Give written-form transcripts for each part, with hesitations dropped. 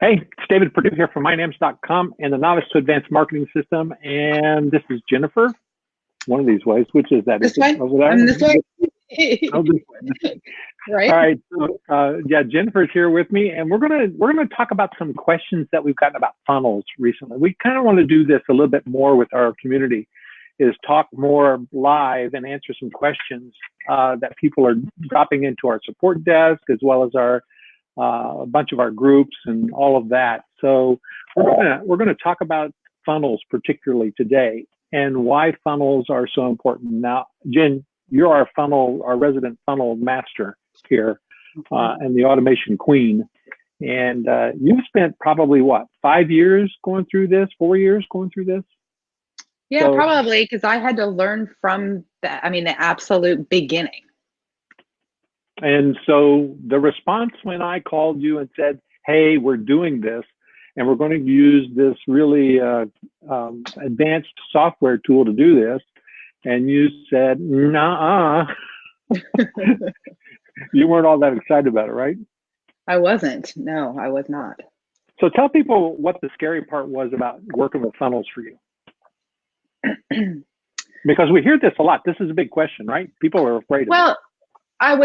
Hey, it's David Perdue here from MyNAMS.com and the Novice to Advanced Marketing System. And this is Jennifer, one of these ways. Which is that? This Is it way? over there? I'm this way. Oh, this way. Right? All right. So, yeah, Jennifer's here with me, and we're gonna talk about some questions that we've gotten about funnels recently. We kind of want to do this a little bit more with our community, is talk more live and answer some questions that people are dropping into our support desk, as well as our a bunch of our groups and all of that. So we're gonna talk about funnels particularly today and why funnels are so important. Now, Jen, you're our resident funnel master here, and the automation queen. And you've spent probably what, 5 years going through this, 4 years going through this? Yeah, So, probably because I had to learn from the absolute beginning. and so the response when I called you and said, hey, we're doing this, and we're going to use this really advanced software tool to do this, and you said, nah, you weren't all that excited about it, right? I wasn't. No, I was not. So tell people what the scary part was about working with funnels for you. Because we hear this a lot. This is a big question, right? People are afraid of it. Well, I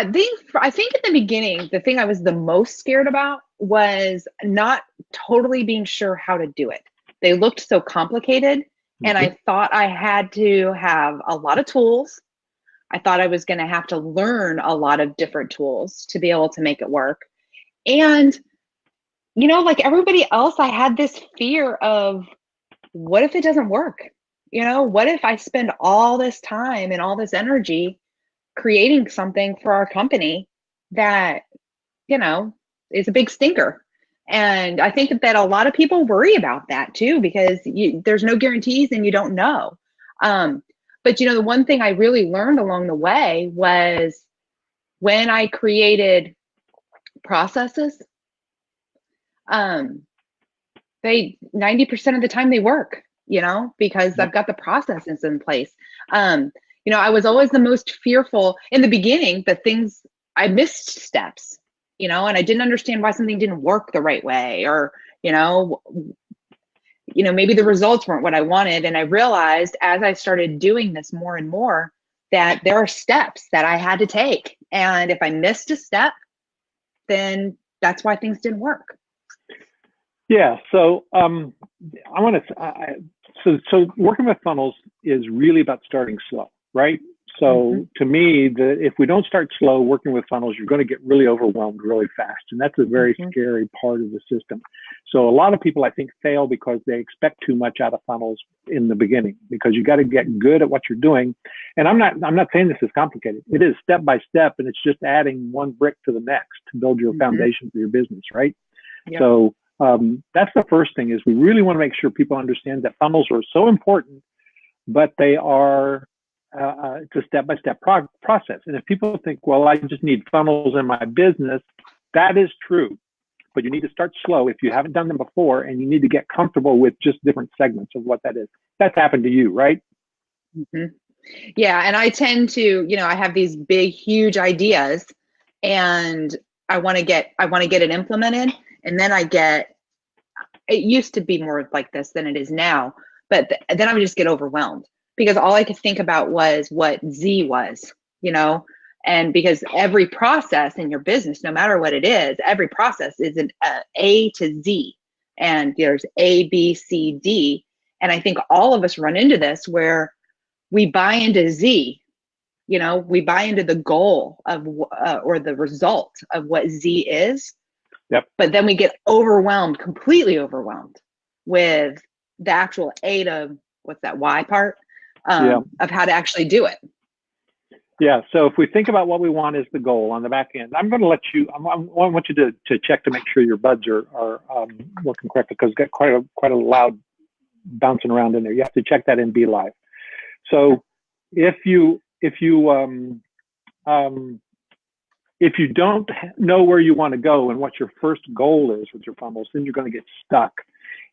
think in the beginning, the thing I was the most scared about was not totally being sure how to do it. They looked so complicated, and I thought I had to have a lot of tools. I thought I was going to have to learn a lot of different tools to be able to make it work. And, like everybody else, I had this fear of, what if it doesn't work? What if I spend all this time and all this energy creating something for our company that, is a big stinker? And I think that a lot of people worry about that too, because there's no guarantees and you don't know. But the one thing I really learned along the way was when I created processes, 90% of the time they work, because I've got the processes in place. I was always the most fearful in the beginning, I missed steps, and I didn't understand why something didn't work the right way, or, maybe the results weren't what I wanted. And I realized as I started doing this more and more, that there are steps that I had to take. And if I missed a step, then that's why things didn't work. Yeah. So I want to. So working with funnels is really about starting slow, right? So to me, if we don't start slow working with funnels, you're going to get really overwhelmed really fast, and that's a very scary part of the system. So a lot of people, I think, fail because they expect too much out of funnels in the beginning, because you got to get good at what you're doing. And I'm not saying this is complicated. It is step by step, and it's just adding one brick to the next to build your foundation for your business, right? Yep. So that's the first thing, is we really want to make sure people understand that funnels are so important, but they are it's a step-by-step process. And if people think, well, I just need funnels in my business, that is true. But you need to start slow if you haven't done them before, and you need to get comfortable with just different segments of what that is. That's happened to you, right? Yeah, and I tend to, I have these big, huge ideas, and I want to get it implemented. And then it used to be more like this than it is now, but then I would just get overwhelmed, because all I could think about was what Z was, and because every process in your business, no matter what it is, every process is an A to Z, and there's A, B, C, D. And I think all of us run into this where we buy into Z, we buy into the goal of, or the result of what Z is. Yep. But then we get overwhelmed, completely overwhelmed with the actual A to what's that Y part of how to actually do it. Yeah. So if we think about what we want as the goal on the back end, I'm going to let you. I want you to check to make sure your buds are working correctly, because it's got quite a loud bouncing around in there. You have to check that in Be Live. So if you don't know where you want to go and what your first goal is with your funnels, then you're going to get stuck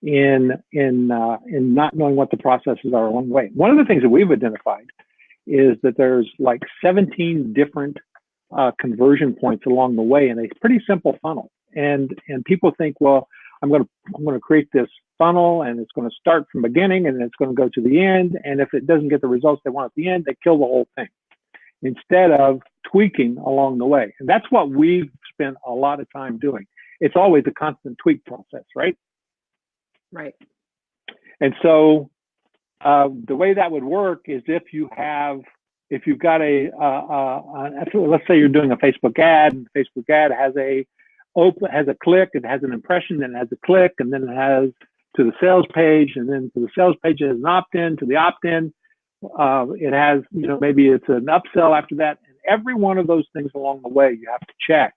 in not knowing what the processes are along the way. One of the things that we've identified is that there's like 17 different conversion points along the way in a pretty simple funnel. And people think, well, I'm going to create this funnel and it's going to start from the beginning and it's going to go to the end. And if it doesn't get the results they want at the end, they kill the whole thing instead of tweaking along the way. And that's what we've spent a lot of time doing. It's always a constant tweak process, right? Right. And so the way that would work is if you've got let's say you're doing a Facebook ad. Facebook ad has a click, it has an impression, then it has a click, and then it has to the sales page, and then to the sales page it has an opt-in. To the opt-in, it has, maybe it's an upsell after that. And every one of those things along the way, you have to check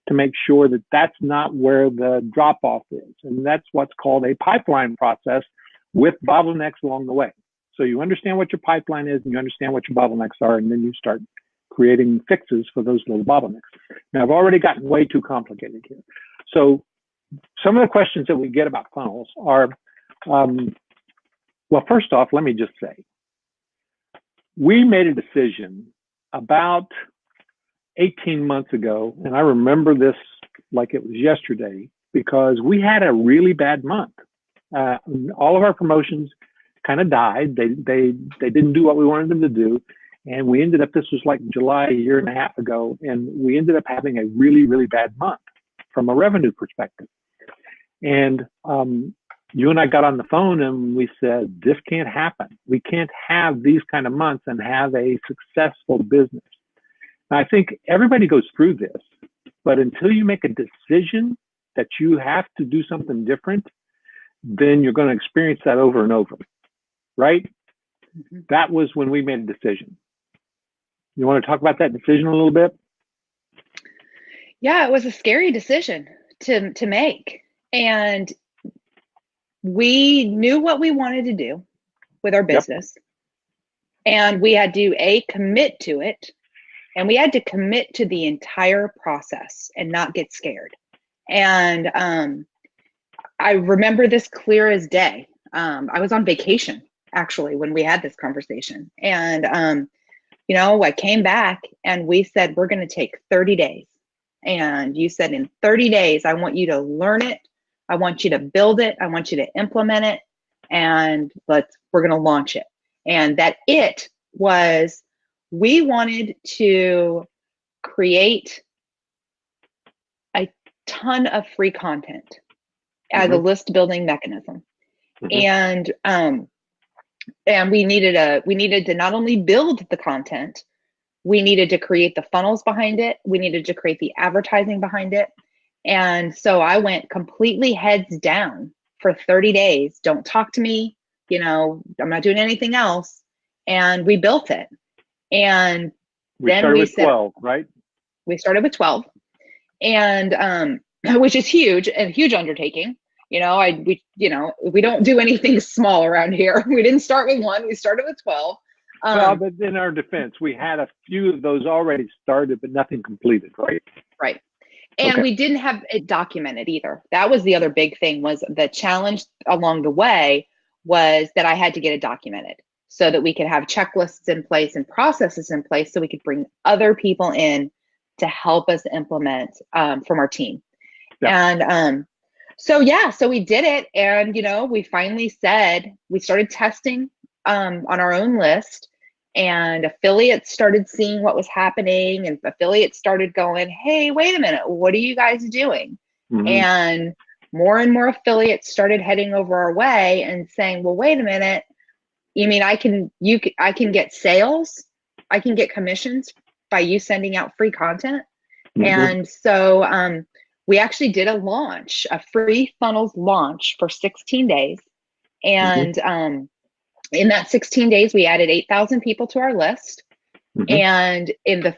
to make sure that that's not where the drop-off is. And that's what's called a pipeline process with bottlenecks along the way. So you understand what your pipeline is and you understand what your bottlenecks are, and then you start creating fixes for those little bottlenecks. Now, I've already gotten way too complicated here. So some of the questions that we get about funnels are, well, first off, let me just say, we made a decision about 18 months ago, and I remember this like it was yesterday, because we had a really bad month. All of our promotions kind of died. They didn't do what we wanted them to do. And we ended up, this was like July, a year and a half ago, and we ended up having a really, really bad month from a revenue perspective. And you and I got on the phone and we said, this can't happen. We can't have these kind of months and have a successful business. And I think everybody goes through this, but until you make a decision that you have to do something different, then you're going to experience that over and over, right? Mm-hmm. That was when we made a decision. You want to talk about that decision a little bit? Yeah, it was a scary decision to make. And we knew what we wanted to do with our business. Yep. And we had to commit to it. And we had to commit to the entire process and not get scared. And I remember this clear as day. I was on vacation, actually, when we had this conversation. And I came back and we said, we're going to take 30 days. And you said, in 30 days, I want you to learn it. I want you to build it. I want you to implement it. And we're going to launch it. And that it was, we wanted to create a ton of free content as a list building mechanism. Mm-hmm. And we needed to not only build the content, we needed to create the funnels behind it. We needed to create the advertising behind it. And so I went completely heads down for 30 days. Don't talk to me. I'm not doing anything else. And we built it. And then we started with 12, right? We started with 12, and which is huge, a huge undertaking. We don't do anything small around here. We didn't start with 1, we started with 12. Well, but in our defense, we had a few of those already started, but nothing completed, right? Right. And we didn't have it documented either. That was the other big thing, was the challenge along the way was that I had to get it documented so that we could have checklists in place and processes in place so we could bring other people in to help us implement from our team. Yeah. And so we did it. And, we finally said, we started testing on our own list, and affiliates started seeing what was happening, and affiliates started going, hey, wait a minute, what are you guys doing? Mm-hmm. And more affiliates started heading over our way and saying, well, wait a minute, you mean I can get sales, I can get commissions by you sending out free content? Mm-hmm. And so we actually did a free funnels launch for 16 days. And in that 16 days, we added 8,000 people to our list. Mm-hmm. And in the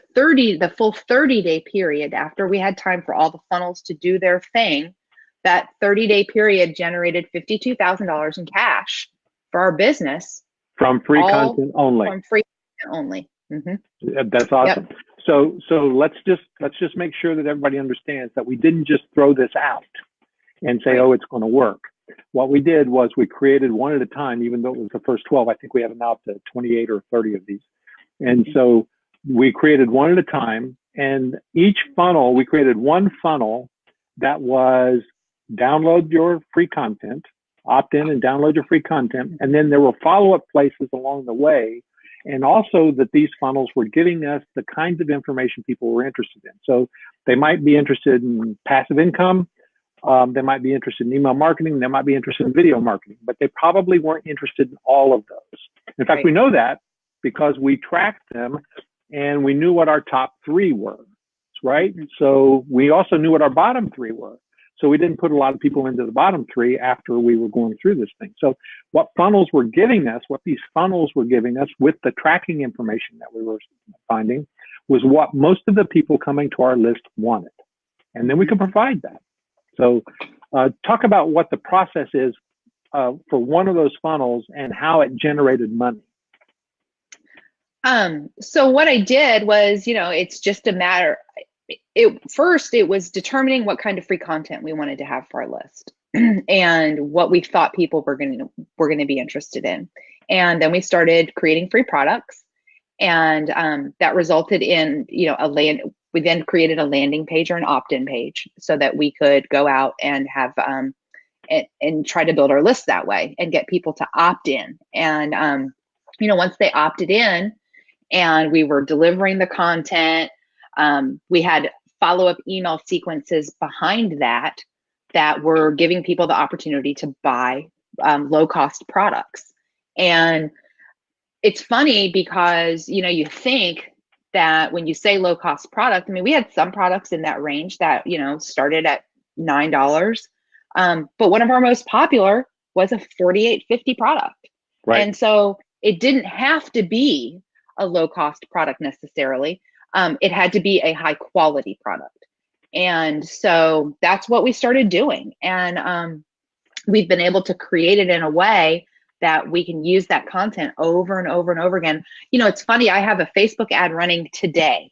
full 30-day period, after we had time for all the funnels to do their thing, that 30-day period generated $52,000 in cash for our business. From free content only. From free content only. Mm-hmm. That's awesome. Yep. So let's just make sure that everybody understands that we didn't just throw this out and say, oh, it's going to work. What we did was we created one at a time, even though it was the first 12. I think we have now up to 28 or 30 of these. And so we created one at a time, And each funnel, we created one funnel that was download your free content, opt in and download your free content. And then there were follow-up places along the way. And also that these funnels were giving us the kinds of information people were interested in. So they might be interested in passive income. They might be interested in email marketing. They might be interested in video marketing, but they probably weren't interested in all of those. In fact, we know that because we tracked them and we knew what our top 3 were, right? So we also knew what our bottom 3 were. So we didn't put a lot of people into the bottom 3 after we were going through this thing. So what funnels were giving us, what these funnels were giving us with the tracking information that we were finding was what most of the people coming to our list wanted. And then we could provide that. So talk about what the process is for one of those funnels and how it generated money. So what I did was, it's just a matter, first it was determining what kind of free content we wanted to have for our list and what we thought people were going to be interested in. And then we started creating free products, and that resulted in, we then created a landing page or an opt-in page so that we could go out and have, and try to build our list that way and get people to opt in. And, once they opted in and we were delivering the content, we had follow-up email sequences behind that were giving people the opportunity to buy low-cost products. And it's funny because, you think that when you say low-cost product, I mean, we had some products in that range that, started at $9. But one of our most popular was a $48.50 product. Right. And so it didn't have to be a low-cost product necessarily. It had to be a high-quality product. And so that's what we started doing. And we've been able to create it in a way that we can use that content over and over and over again. It's funny, I have a Facebook ad running today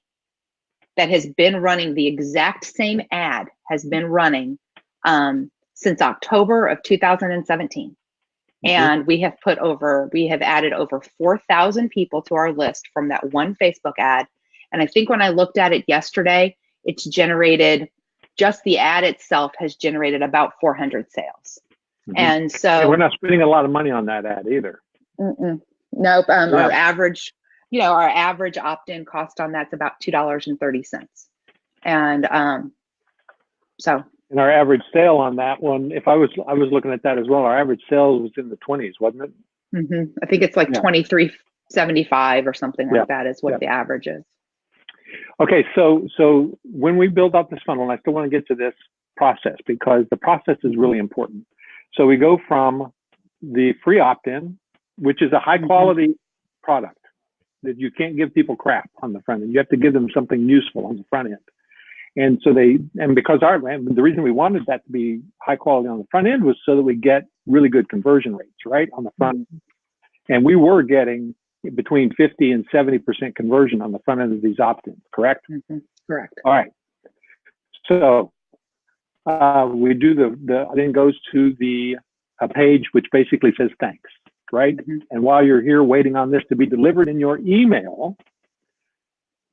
that has been running, the exact same ad has been running since October of 2017. Mm-hmm. And we have added over 4,000 people to our list from that one Facebook ad. And I think when I looked at it yesterday, it's generated, just the ad itself has generated about 400 sales. Mm-hmm. And so we're not spending a lot of money on that ad either. Nope. Yeah. Our average opt-in cost on that's about $2.30. And so. And our average sale on that one, I was looking at that as well. Our average sale was in the 20s, wasn't it? Mm-hmm. I think it's like $23.75 or something like that is what the average is. Okay, so when we build out this funnel, and I still want to get to this process because the process is really important. So we go from the free opt-in, which is a high quality product that you can't give people crap on the front end. You have to give them something useful on the front end. And so because the reason we wanted that to be high quality on the front end was so that we get really good conversion rates, right, on the front end. And we were getting between 50 and 70% conversion on the front end of these opt-ins, correct? Mm-hmm. Correct. All right. So we do then goes to a page which basically says thanks, right? Mm-hmm. And while you're here waiting on this to be delivered in your email,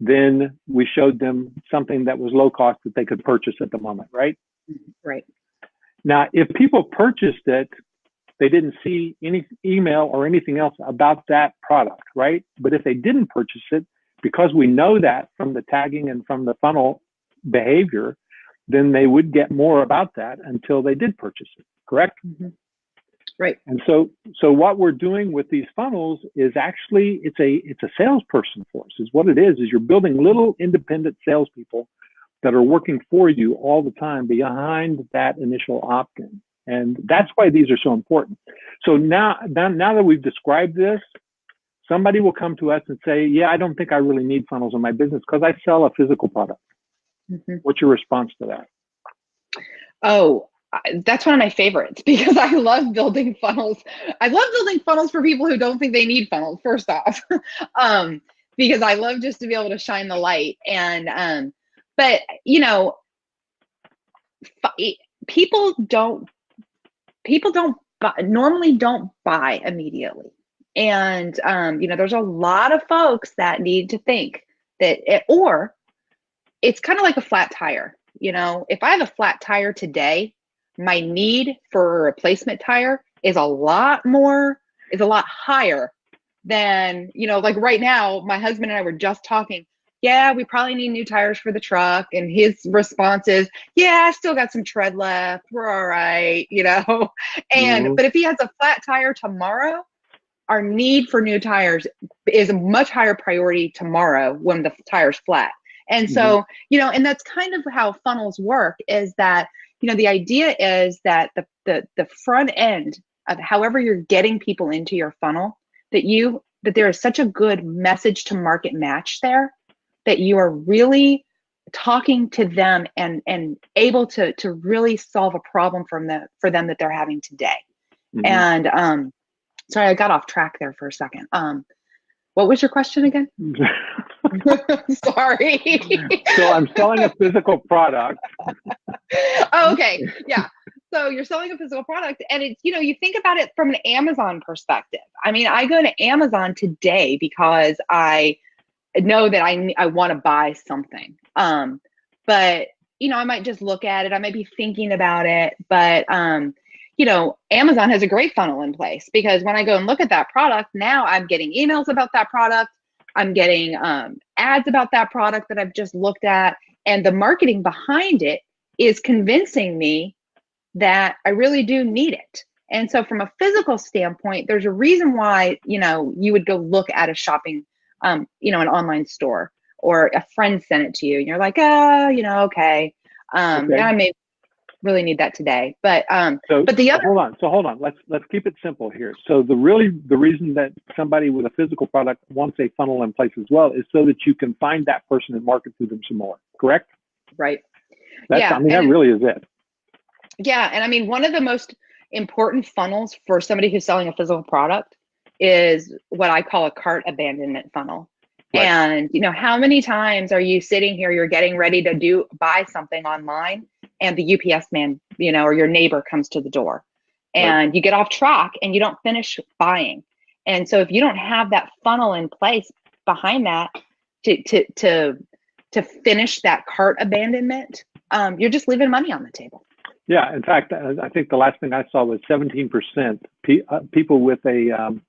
then we showed them something that was low cost that they could purchase at the moment, right? Right. Now, if people purchased it, they didn't see any email or anything else about that product, right? But if they didn't purchase it, because we know that from the tagging and from the funnel behavior, then they would get more about that until they did purchase it, correct? Mm-hmm. Right. And so what we're doing with these funnels is actually, it's a salesperson for us, is what it is you're building little independent salespeople that are working for you all the time behind that initial opt-in. And that's why these are so important. So now that we've described this, somebody will come to us and say, yeah, I don't think I really need funnels in my business because I sell a physical product. Mm-hmm. What's your response to that? Oh, that's one of my favorites because I love building funnels. I love building funnels for people who don't think they need funnels, first off, because I love just to be able to shine the light. And, but people normally don't buy immediately. And, there's a lot of folks that need to think that, or it's kind of like a flat tire. You know, if I have a flat tire today, my need for a replacement tire is a lot higher than, you know, like right now, my husband and I were just talking. Yeah, we probably need new tires for the truck. And his response is, yeah, I still got some tread left. We're all right, you know? And, but if he has a flat tire tomorrow, our need for new tires is a much higher priority tomorrow when the tire's flat. And so, you know, and that's kind of how funnels work, is that, you know, the idea is that the front end of however you're getting people into your funnel, that there is such a good message to market match there, that you are really talking to them and able to really solve a problem for them that they're having today. And sorry, I got off track there for a second. What was your question again? Sorry. So I'm selling a physical product. Oh, okay. Yeah. So you're selling a physical product, and it's, you know, you think about it from an Amazon perspective. I mean, I go to Amazon today because I know that I want to buy something. But, you know, I might just look at it. I might be thinking about it, but, you know, Amazon has a great funnel in place, because when I go and look at that product, now I'm getting emails about that product. I'm getting ads about that product that I've just looked at, and the marketing behind it is convincing me that I really do need it. And so from a physical standpoint, there's a reason why, you know, you would go look at a shopping, you know, an online store, or a friend sent it to you and you're like, you know, okay. Yeah, I may really need that today. But but the other, hold on. Let's keep it simple here. So the reason that somebody with a physical product wants a funnel in place as well is so that you can find that person and market to them some more. Correct? Right. I mean, that really is it. Yeah. And I mean, one of the most important funnels for somebody who's selling a physical product is what I call a cart abandonment funnel. Right. And, you know, how many times are you sitting here, you're getting ready to buy something online, and the UPS man, you know, or your neighbor comes to the door, and right, you get off track and you don't finish buying. And so if you don't have that funnel in place behind that to finish that cart abandonment, you're just leaving money on the table. Yeah, in fact, I think the last thing I saw was 17% people with a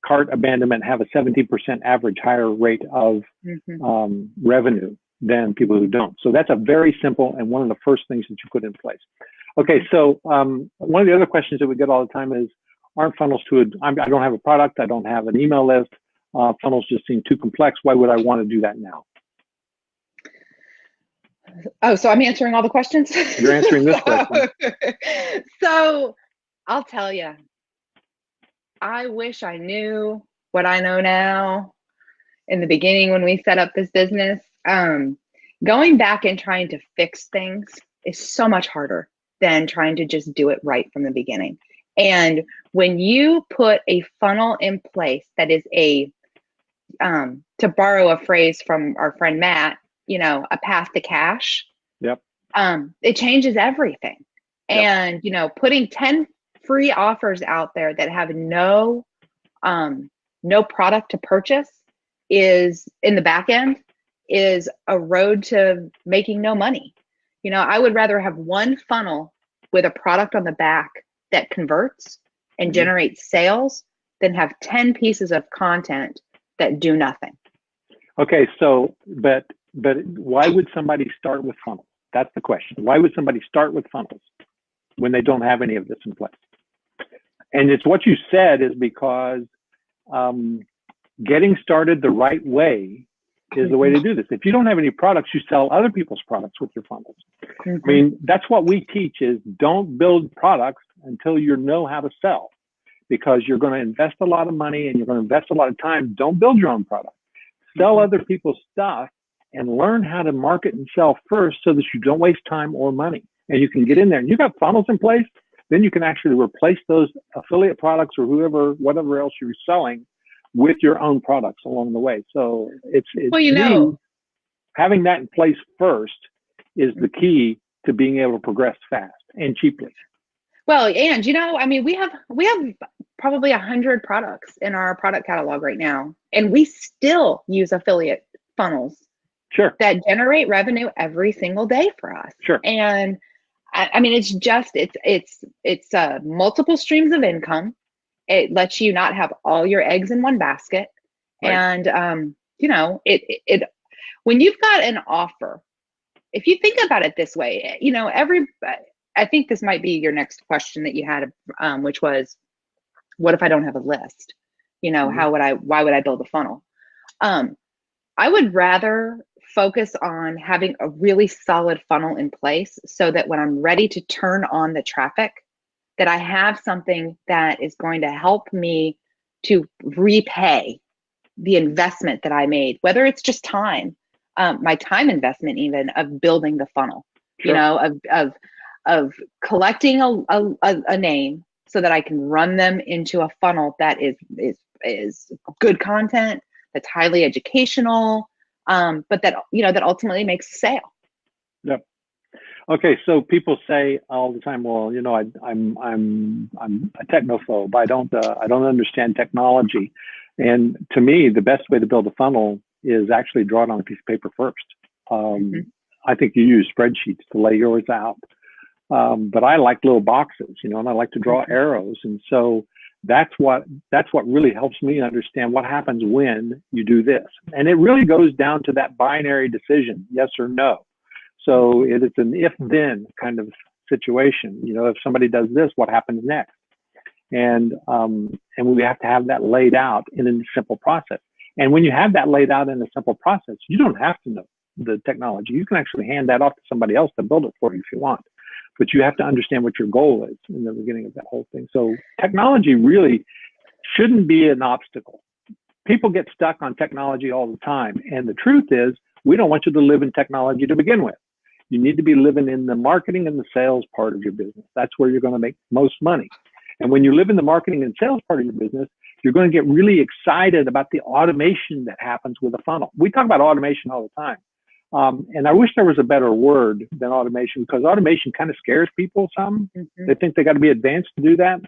cart abandonment have a 17% average higher rate of revenue than people who don't. So that's a very simple and one of the first things that you put in place. Okay, so one of the other questions that we get all the time is, aren't funnels I don't have a product, I don't have an email list, funnels just seem too complex, why would I want to do that now? Oh, so I'm answering all the questions? You're answering this question. So I'll tell you, I wish I knew what I know now in the beginning when we set up this business. Going back and trying to fix things is so much harder than trying to just do it right from the beginning. And when you put a funnel in place that is to borrow a phrase from our friend Matt, you know, a path to cash. Yep. It changes everything. Yep. And, you know, putting 10 free offers out there that have no product to purchase is in the back end is a road to making no money. You know, I would rather have one funnel with a product on the back that converts and generates sales than have 10 pieces of content that do nothing. Okay, so but why would somebody start with funnels? That's the question. Why would somebody start with funnels when they don't have any of this in place? And it's what you said is because getting started the right way is the way to do this. If you don't have any products, you sell other people's products with your funnels. I mean, that's what we teach is don't build products until you know how to sell, because you're going to invest a lot of money and you're going to invest a lot of time. Don't build your own product. Sell other people's stuff and learn how to market and sell first so that you don't waste time or money. And you can get in there and you've got funnels in place, then you can actually replace those affiliate products or whatever else you're selling with your own products along the way. So it's well, you know, having that in place first is the key to being able to progress fast and cheaply. Well, and you know, I mean, we have probably 100 products in our product catalog right now, and we still use affiliate funnels Sure. that generate revenue every single day for us. Sure. And I mean, it's multiple streams of income. It lets you not have all your eggs in one basket. Right. And, you know, it when you've got an offer, if you think about it this way, you know, I think this might be your next question that you had, which was, what if I don't have a list? You know, why would I build a funnel? I would rather focus on having a really solid funnel in place so that when I'm ready to turn on the traffic, that I have something that is going to help me to repay the investment that I made, whether it's just time, my time investment, even of building the funnel, Sure. you know, of collecting a name so that I can run them into a funnel that is good content, that's highly educational, but that, you know, that ultimately makes a sale. Yep. Okay, so people say all the time, well, you know, I'm a technophobe. I don't understand technology. And to me, the best way to build a funnel is actually draw it on a piece of paper first. I think you use spreadsheets to lay yours out. But I like little boxes, you know, and I like to draw arrows. And so that's what really helps me understand what happens when you do this. And it really goes down to that binary decision, yes or no. So it's an if-then kind of situation. You know, if somebody does this, what happens next? And we have to have that laid out in a simple process. And when you have that laid out in a simple process, you don't have to know the technology. You can actually hand that off to somebody else to build it for you if you want. But you have to understand what your goal is in the beginning of that whole thing. So technology really shouldn't be an obstacle. People get stuck on technology all the time. And the truth is, we don't want you to live in technology to begin with. You need to be living in the marketing and the sales part of your business. That's where you're going to make most money. And when you live in the marketing and sales part of your business, you're going to get really excited about the automation that happens with a funnel. We talk about automation all the time. And I wish there was a better word than automation, because automation kind of scares people some. They think they got to be advanced to do that.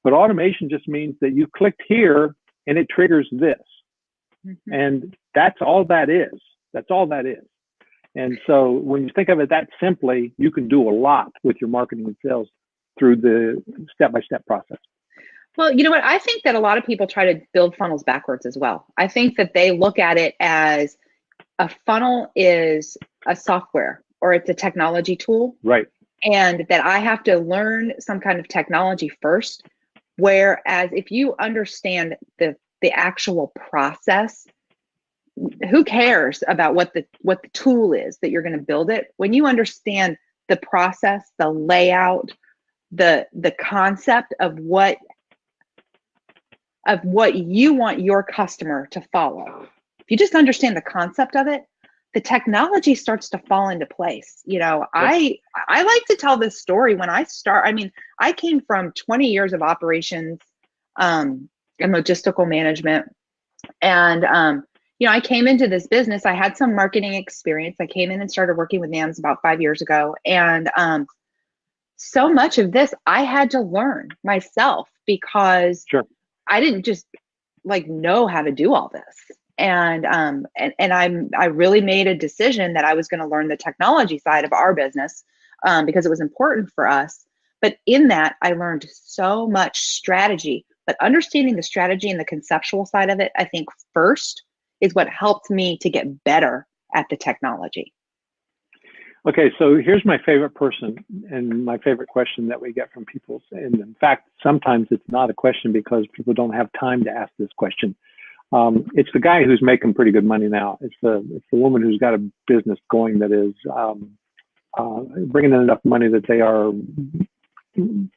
But automation just means that you clicked here and it triggers this. And that's all that is. That's all that is. And so when you think of it that simply, you can do a lot with your marketing and sales through the step-by-step process. Well, you know what? I think that a lot of people try to build funnels backwards as well. I think that they look at it as a funnel is a software or it's a technology tool. Right. And that I have to learn some kind of technology first. Whereas if you understand the actual process, who cares about what the tool is that you're going to build it? When you understand the process, the layout, the concept of what you want your customer to follow. If you just understand the concept of it, the technology starts to fall into place. You know, I like to tell this story when I start. I mean, I came from 20 years of operations and logistical management. And, you know, I came into this business. I had some marketing experience. I came in and started working with MyNAMS about 5 years ago. And so much of this I had to learn myself because I didn't just like know how to do all this. And I really made a decision that I was going to learn the technology side of our business because it was important for us. But in that, I learned so much strategy. But understanding the strategy and the conceptual side of it, I think first is what helped me to get better at the technology. Okay, so here's my favorite person and my favorite question that we get from people. And in fact, sometimes it's not a question because people don't have time to ask this question. It's the guy who's making pretty good money now. It's the woman who's got a business going that is bringing in enough money that they are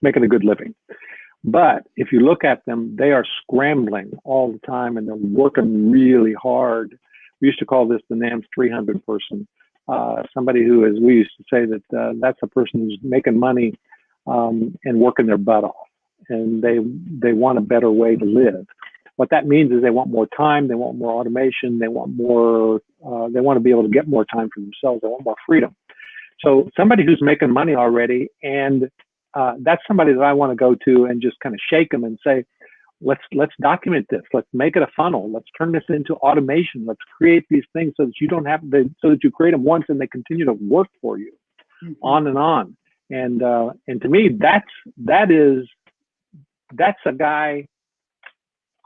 making a good living. But if you look at them, they are scrambling all the time and they're working really hard. We used to call this the NAMS 300 person. Somebody who is, we used to say that that's a person who's making money and working their butt off. And they want a better way to live. What that means is they want more time, they want more automation, they want more, they want to be able to get more time for themselves, they want more freedom. So somebody who's making money already, and that's somebody that I want to go to and just kind of shake them and say, let's document this. Let's make it a funnel. Let's turn this into automation. Let's create these things so that you don't have to, so that you create them once and they continue to work for you, on and on. And to me, that's a guy,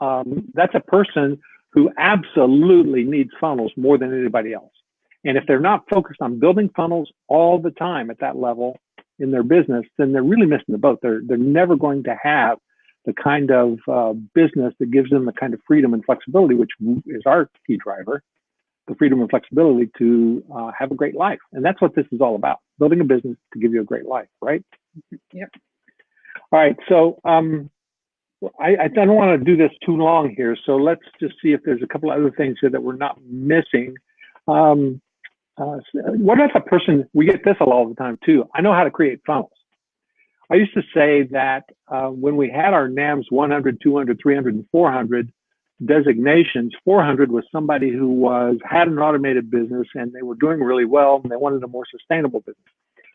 that's a person who absolutely needs funnels more than anybody else. And if they're not focused on building funnels all the time at that level in their business, then they're really missing the boat. They're never going to have the kind of business that gives them the kind of freedom and flexibility, which is our key driver, the freedom and flexibility to have a great life. And that's what this is all about, building a business to give you a great life, right? Yep. All right, so I don't want to do this too long here, so let's just see if there's a couple other things here that we're not missing. What about the person, we get this all the time too, I know how to create funnels. I used to say that when we had our NAMS 100, 200, 300, and 400 designations, 400 was somebody who had an automated business and they were doing really well and they wanted a more sustainable business.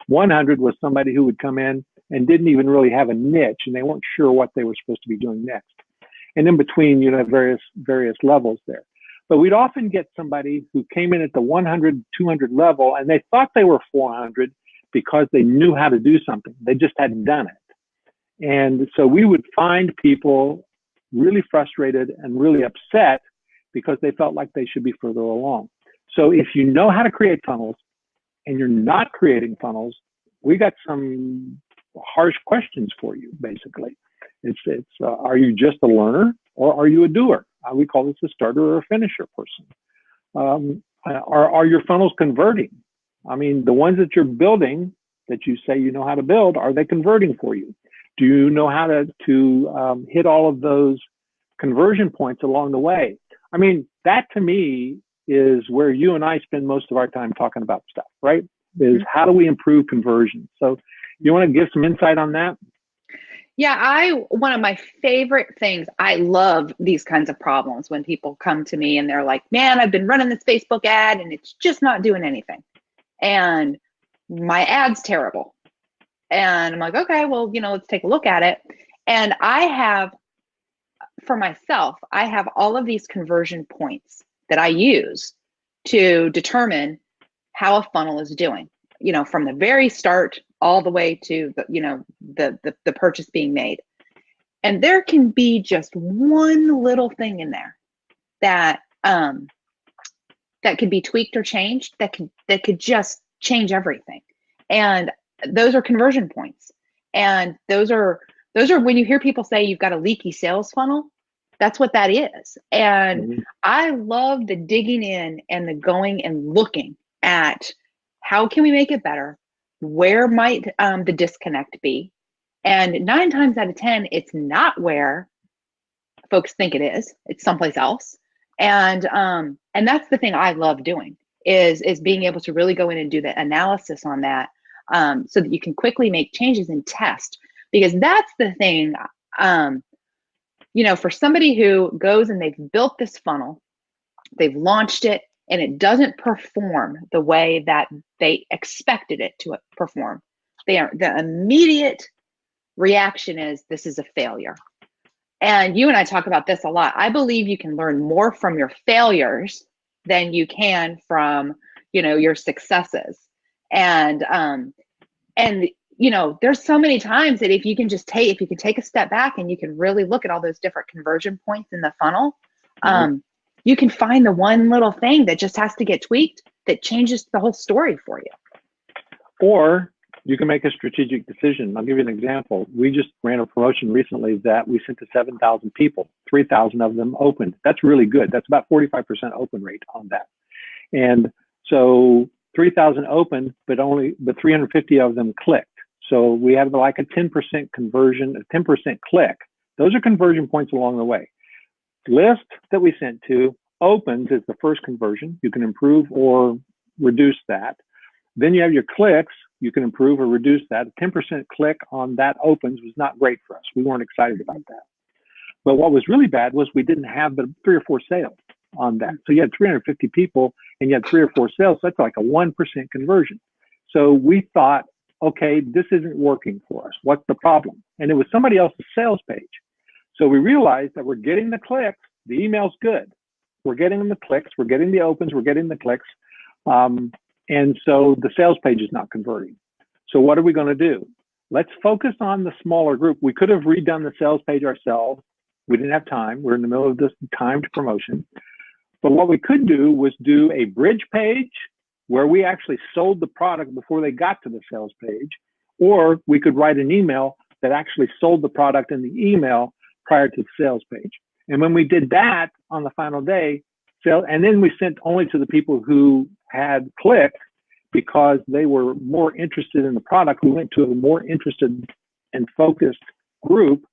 100 was somebody who would come in and didn't even really have a niche and they weren't sure what they were supposed to be doing next. And in between, you know, various levels there. But we'd often get somebody who came in at the 100, 200 level and they thought they were 400 because they knew how to do something. They just hadn't done it. And so we would find people really frustrated and really upset because they felt like they should be further along. So if you know how to create funnels and you're not creating funnels, we got some harsh questions for you, basically. It's are you just a learner or are you a doer? We call this a starter or a finisher person. Are your funnels converting? I mean, the ones that you're building that you say you know how to build, are they converting for you? Do you know how to hit all of those conversion points along the way? I mean, that to me is where you and I spend most of our time talking about stuff, right? Is how do we improve conversion? So you want to give some insight on that? Yeah, one of my favorite things, I love these kinds of problems when people come to me and they're like, man, I've been running this Facebook ad and it's just not doing anything. And my ad's terrible. And I'm like, okay, well, you know, let's take a look at it. And I have, for myself, I have all of these conversion points that I use to determine how a funnel is doing, you know, from the very start all the way to the, you know, the purchase being made. And there can be just one little thing in there that that could be tweaked or changed that could just change everything. And those are conversion points. And those are when you hear people say you've got a leaky sales funnel, that's what that is. And I love the digging in and the going and looking at how can we make it better? Where might the disconnect be? And 9 times out of 10, it's not where folks think it is. It's someplace else. And that's the thing I love doing is being able to really go in and do the analysis on that, so that you can quickly make changes and test. Because that's the thing, you know, for somebody who goes and they've built this funnel, they've launched it, and it doesn't perform the way that they expected it to perform. The immediate reaction is, this is a failure. And you and I talk about this a lot. I believe you can learn more from your failures than you can from, you know, your successes. And you know, there's so many times that if you can take a step back and you can really look at all those different conversion points in the funnel, you can find the one little thing that just has to get tweaked that changes the whole story for you. Or you can make a strategic decision. I'll give you an example. We just ran a promotion recently that we sent to 7,000 people. 3,000 of them opened. That's really good. That's about 45% open rate on that. And so 3,000 opened, but 350 of them clicked. So we had like a 10% conversion, a 10% click. Those are conversion points along the way. List that we sent to opens is the first conversion. You can improve or reduce that. Then you have your clicks. You can improve or reduce that. A 10% click on that opens was not great for us. We weren't excited about that. But what was really bad was we didn't have but 3 or 4 sales on that. So you had 350 people and you had 3 or 4 sales. So that's like a 1% conversion. So we thought, okay, this isn't working for us. What's the problem? And it was somebody else's sales page. So we realized that we're getting the clicks. The email's good. We're getting the clicks. We're getting the opens. We're getting the clicks. And so the sales page is not converting. So what are we going to do? Let's focus on the smaller group. We could have redone the sales page ourselves. We didn't have time. We're in the middle of this timed promotion. But what we could do was do a bridge page where we actually sold the product before they got to the sales page, or we could write an email that actually sold the product in the email prior to the sales page. And when we did that on the final day, and then we sent only to the people who had clicked because they were more interested in the product. We went to a more interested and focused group.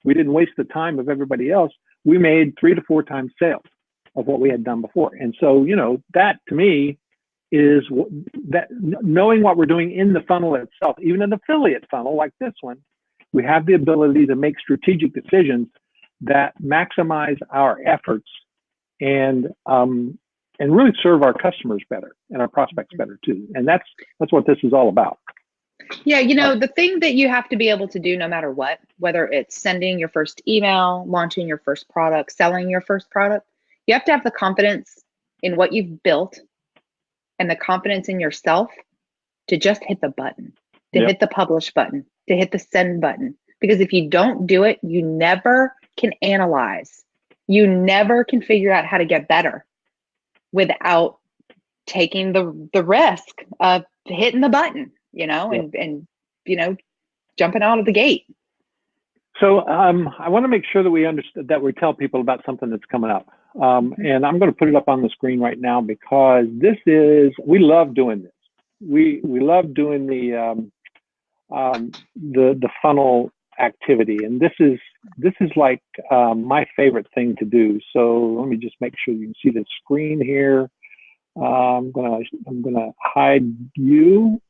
We didn't waste the time of everybody else. We made 3 to 4 times sales of what we had done before. And so, you know, that to me is that knowing what we're doing in the funnel itself, even an affiliate funnel like this one, we have the ability to make strategic decisions that maximize our efforts and really serve our customers better and our prospects better too. And that's what this is all about. Yeah, you know, the thing that you have to be able to do no matter what, whether it's sending your first email, launching your first product, selling your first product, you have to have the confidence in what you've built and the confidence in yourself to just hit the button, to hit the publish button, to hit the send button. Because if you don't do it, you never can analyze. You never can figure out how to get better without taking the risk of hitting the button, you know, and you know, jumping out of the gate. So I want to make sure that we understand, that we tell people about something that's coming up. And I'm going to put it up on the screen right now because we love doing this. We love doing the funnel activity, and this is like my favorite thing to do. So let me just make sure you can see the screen here. I'm gonna hide you.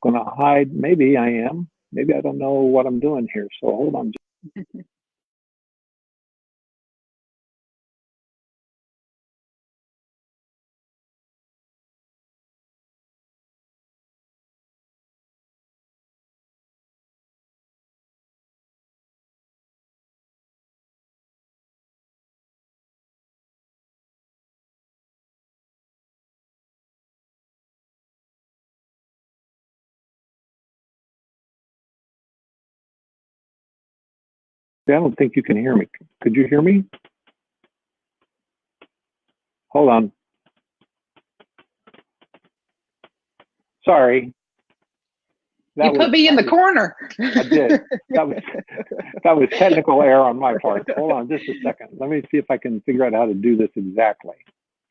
Maybe I am. Maybe I don't know what I'm doing here. So hold on. I don't think you can hear me. Could you hear me? Hold on. Sorry. You put me in the corner. I did. That was technical error on my part. Hold on just a second. Let me see if I can figure out how to do this exactly.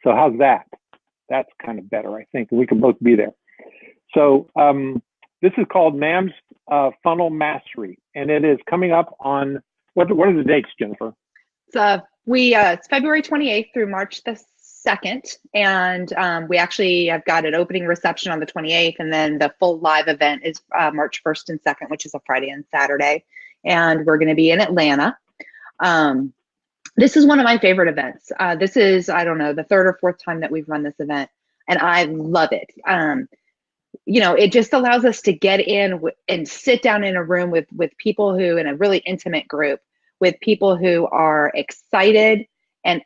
So how's that? That's kind of better, I think. We can both be there. So this is called MyNAMS Funnel Mastery, and it is coming up on, what are the dates, Jennifer? It's February 28th through March the 2nd, and we actually have got an opening reception on the 28th, and then the full live event is March 1st and 2nd, which is a Friday and Saturday, and we're going to be in Atlanta. This is one of my favorite events. This is, I don't know, the 3rd or 4th time that we've run this event, and I love it. You know, it just allows us to get in and sit down in a room with people who, in a really intimate group, with people who are excited and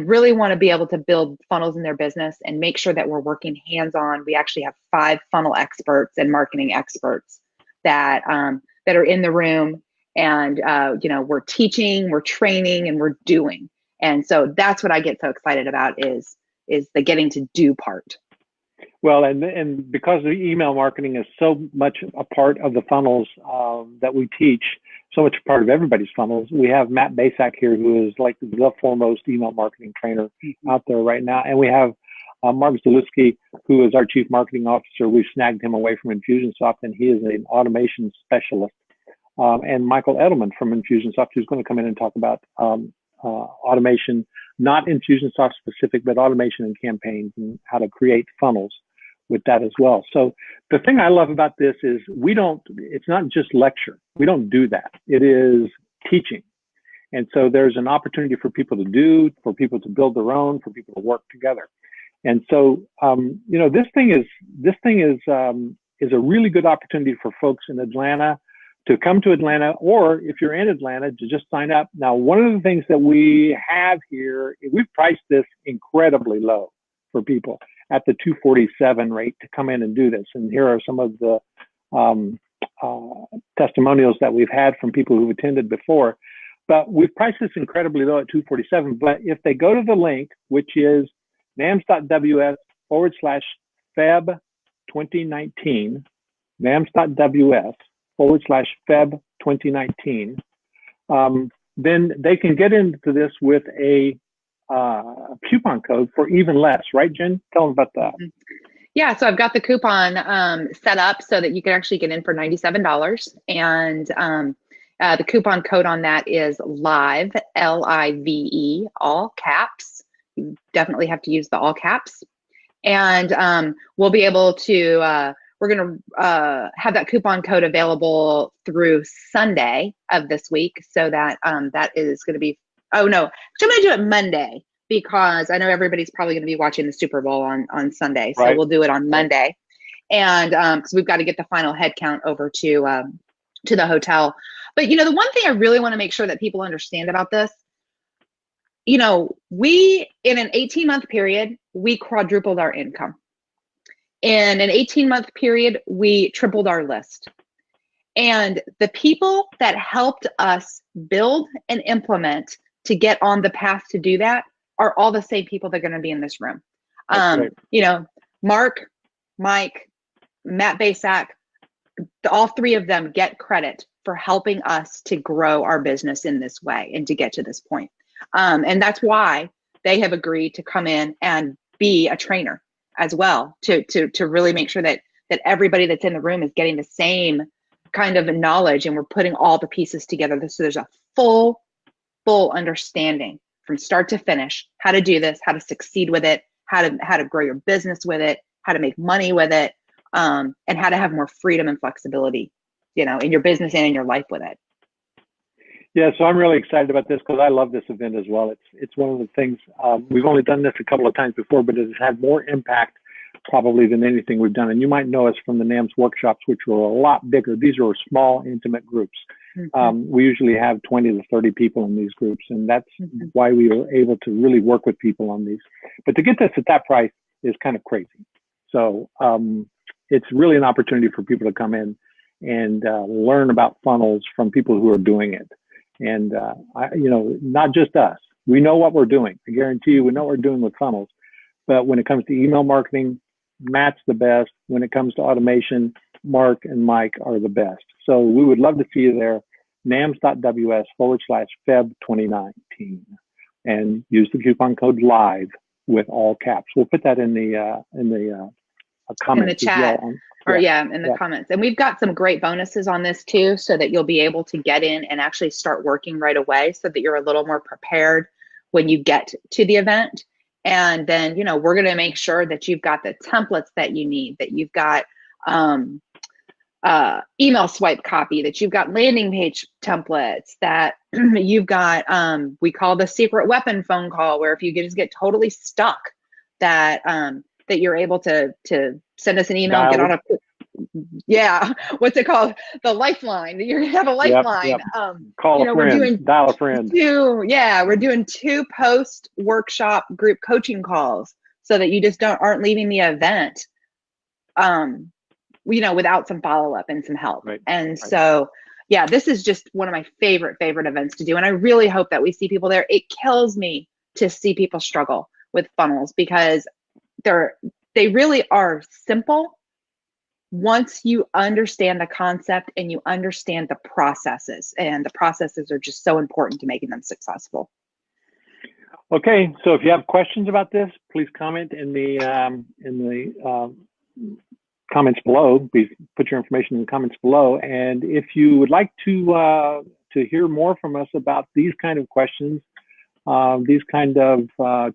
really want to be able to build funnels in their business and make sure that we're working hands-on. We actually have 5 funnel experts and marketing experts that are in the room, and you know, we're teaching, we're training, and we're doing. And so that's what I get so excited about is the getting to do part. Well, and because the email marketing is so much a part of the funnels that we teach, so much a part of everybody's funnels, we have Matt Basak here, who is like the foremost email marketing trainer out there right now. And we have Mark Zalewski, who is our chief marketing officer. We've snagged him away from Infusionsoft, and he is an automation specialist. And Michael Edelman from Infusionsoft, who's going to come in and talk about automation, not Infusionsoft specific, but automation and campaigns and how to create funnels with that as well. So the thing I love about this is it's not just lecture. We don't do that. It is teaching. And so there's an opportunity for people to do, for people to build their own, for people to work together. And so, you know, this thing is a really good opportunity for folks in Atlanta to come to Atlanta, or if you're in Atlanta, to just sign up. Now, one of the things that we have here, we've priced this incredibly low for people at the $247 rate to come in and do this. And here are some of the testimonials that we've had from people who've attended before. But we've priced this incredibly low at $247. But if they go to the link, which is NAMS.ws/Feb 2019, NAMS.ws/Feb 2019, then they can get into this with a coupon code for even less, right, Jen? Tell them about that. Yeah, so I've got the coupon set up so that you can actually get in for $97. And the coupon code on that is LIVE, LIVE, all caps. You definitely have to use the all caps. And we'll be able to, we're going to have that coupon code available through Sunday of this week. So that that is going to be, oh no, I'm going to do it Monday, because I know everybody's probably going to be watching the Super Bowl on Sunday. So we'll do it on Monday. And because we've got to get the final head count over to the hotel. But, you know, the one thing I really want to make sure that people understand about this, you know, we, in an 18-month period, we quadrupled our income. In an 18-month period, we tripled our list. And the people that helped us build and implement to get on the path to do that are all the same people that are going to be in this room. You know, Mark, Mike, Matt Basak, all three of them get credit for helping us to grow our business in this way and to get to this point. And that's why they have agreed to come in and be a trainer as well, to really make sure that everybody that's in the room is getting the same kind of knowledge, and we're putting all the pieces together so there's a full understanding from start to finish, how to do this, how to succeed with it, how to grow your business with it, how to make money with it, and how to have more freedom and flexibility, you know, in your business and in your life with it. Yeah, so I'm really excited about this because I love this event as well. It's one of the things, we've only done this a couple of times before, but it has had more impact probably than anything we've done. And you might know us from the NAMS workshops, which were a lot bigger. These are small, intimate groups. We usually have 20 to 30 people in these groups, and that's why we were able to really work with people on these. But to get this at that price is kind of crazy. So it's really an opportunity for people to come in and learn about funnels from people who are doing it. And, you know, not just us. We know what we're doing. I guarantee you, we know what we're doing with funnels. But when it comes to email marketing, Matt's the best. When it comes to automation, Mark and Mike are the best. So we would love to see you there. NAMS.ws/Feb 2019, and use the coupon code LIVE with all caps. We'll put that in the comments, in the chat, well in the comments. And we've got some great bonuses on this too, so that you'll be able to get in and actually start working right away, so that you're a little more prepared when you get to the event. And then, you know, we're going to make sure that you've got the templates that you need, that you've got email swipe copy, that you've got landing page templates, that you've got, we call the secret weapon phone call, where if you just get totally stuck, that that you're able to send us an email, get on a, what's it called? The lifeline. You're gonna have a lifeline. Call a friend, dial a friend. We're doing 2 post-workshop group coaching calls, so that you just aren't leaving the event, you know, without some follow-up and some help. So, yeah, this is just one of my favorite events to do. And I really hope that we see people there. It kills me to see people struggle with funnels, because they really are simple once you understand the concept and you understand the processes. And the processes are just so important to making them successful. Okay, so if you have questions about this, please comment in the comments below. Please put your information in the comments below. And if you would like to hear more from us about these kind of questions, these kind of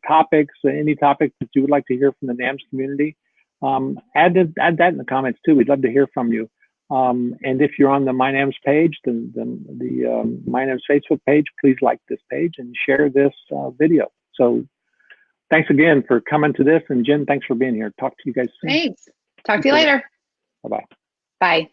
topics, any topic that you would like to hear from the NAMS community, add that in the comments too. We'd love to hear from you. And if you're on the MyNAMS page, the MyNAMS Facebook page, please like this page and share this video. So thanks again for coming to this. And Jen, thanks for being here. Talk to you guys soon. Thanks. Talk to you later. Bye-bye. Bye.